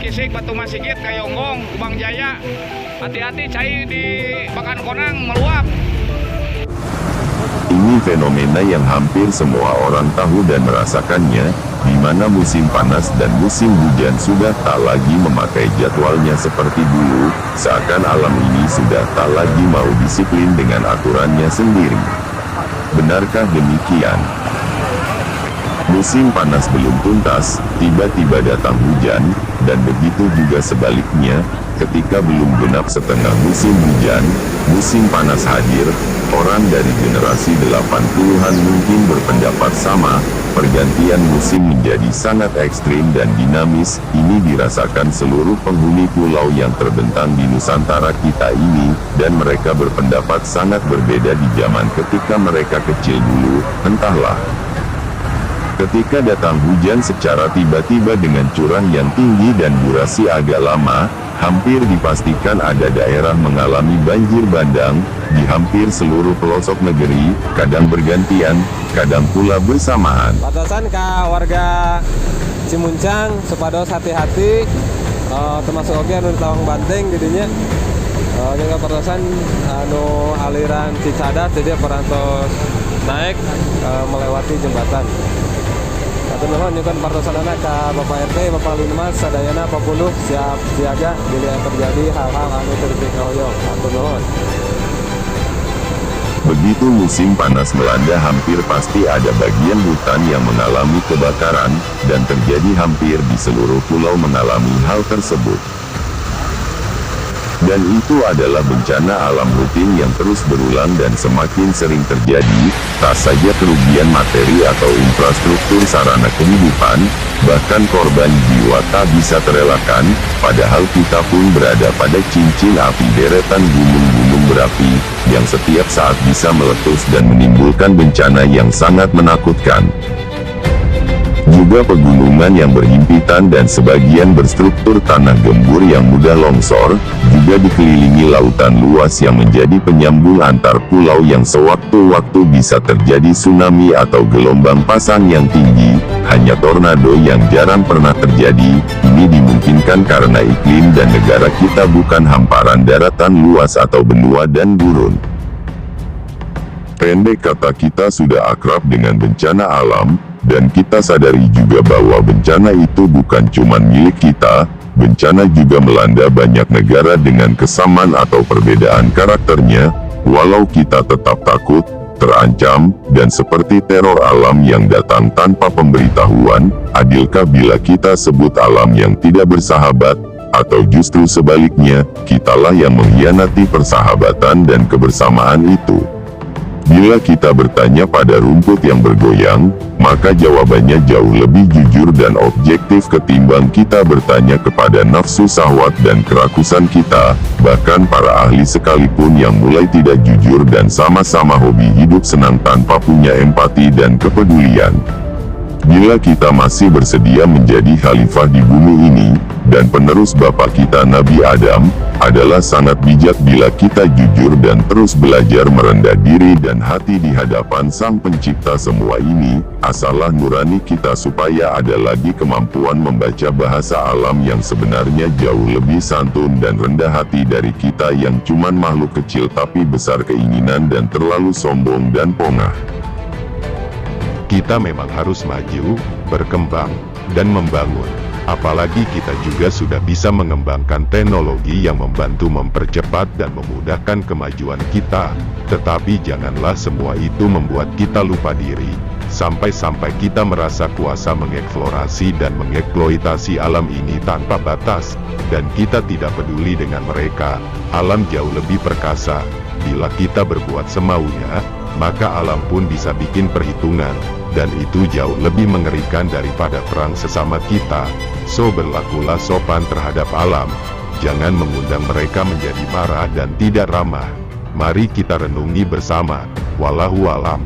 Kisik, Batu Masigit, Kayonggong, Kubang Jaya. Hati-hati cai di Bakan Konang meluap. Ini fenomena yang hampir semua orang tahu dan merasakannya, di mana musim panas dan musim hujan sudah tak lagi memakai jadwalnya seperti dulu, seakan alam ini sudah tak lagi mau disiplin dengan aturannya sendiri. Benarkah demikian? Musim panas belum tuntas, tiba-tiba datang hujan, dan begitu juga sebaliknya, ketika belum genap setengah musim hujan, musim panas hadir. Orang dari generasi 80-an mungkin berpendapat sama, pergantian musim menjadi sangat ekstrim dan dinamis. Ini dirasakan seluruh penghuni pulau yang terbentang di Nusantara kita ini, dan mereka berpendapat sangat berbeda di zaman ketika mereka kecil dulu, entahlah. Ketika datang hujan secara tiba-tiba dengan curah yang tinggi dan durasi agak lama, hampir dipastikan ada daerah mengalami banjir bandang, di hampir seluruh pelosok negeri, kadang bergantian, kadang pula bersamaan. Batasan ke warga Cimuncang, supados hati-hati, termasuk oke anu di Tawang Banteng jadinya. Juga pertosan anu aliran Cicadas, jadi perantos naik melewati jembatan. Atau nuhun juga pertosan anak ke Bapak RT, Bapak Linmas, sadayana papuluh siap siaga bila terjadi hal-hal anu terjadi. Atau nuhun. Begitu musim panas melanda hampir pasti ada bagian hutan yang mengalami kebakaran, dan terjadi hampir di seluruh pulau mengalami hal tersebut. Dan itu adalah bencana alam rutin yang terus berulang dan semakin sering terjadi, tak saja kerugian materi atau infrastruktur sarana kehidupan, bahkan korban jiwa tak bisa terelakkan, padahal kita pun berada pada cincin api deretan gunung-gunung berapi, yang setiap saat bisa meletus dan menimbulkan bencana yang sangat menakutkan. Juga pegunungan yang berhimpitan dan sebagian berstruktur tanah gembur yang mudah longsor, juga dikelilingi lautan luas yang menjadi penyambung antar pulau yang sewaktu-waktu bisa terjadi tsunami atau gelombang pasang yang tinggi. Hanya tornado yang jarang pernah terjadi, ini dimungkinkan karena iklim dan negara kita bukan hamparan daratan luas atau benua dan gurun. Pendek kata, kita sudah akrab dengan bencana alam, dan kita sadari juga bahwa bencana itu bukan cuma milik kita, bencana juga melanda banyak negara dengan kesamaan atau perbedaan karakternya, walau kita tetap takut, terancam, dan seperti teror alam yang datang tanpa pemberitahuan. Adilkah bila kita sebut alam yang tidak bersahabat, atau justru sebaliknya, kitalah yang mengkhianati persahabatan dan kebersamaan itu? Bila kita bertanya pada rumput yang bergoyang, maka jawabannya jauh lebih jujur dan objektif ketimbang kita bertanya kepada nafsu syahwat dan kerakusan kita. Bahkan para ahli sekalipun yang mulai tidak jujur dan sama-sama hobi hidup senang tanpa punya empati dan kepedulian. Bila kita masih bersedia menjadi khalifah di bumi ini, dan penerus Bapa kita Nabi Adam, adalah sangat bijak bila kita jujur dan terus belajar merendah diri dan hati di hadapan Sang Pencipta semua ini. Asalah nurani kita supaya ada lagi kemampuan membaca bahasa alam yang sebenarnya jauh lebih santun dan rendah hati dari kita yang cuman makhluk kecil tapi besar keinginan dan terlalu sombong dan pongah. Kita memang harus maju, berkembang, dan membangun. Apalagi kita juga sudah bisa mengembangkan teknologi yang membantu mempercepat dan memudahkan kemajuan kita. Tetapi janganlah semua itu membuat kita lupa diri, sampai-sampai kita merasa kuasa mengeksplorasi dan mengeksploitasi alam ini tanpa batas, dan kita tidak peduli dengan mereka. Alam jauh lebih perkasa. Bila kita berbuat semaunya, maka alam pun bisa bikin perhitungan, dan itu jauh lebih mengerikan daripada perang sesama kita. So berlakulah sopan terhadap alam, jangan mengundang mereka menjadi marah dan tidak ramah. Mari kita renungi bersama. Wallahu a'lam.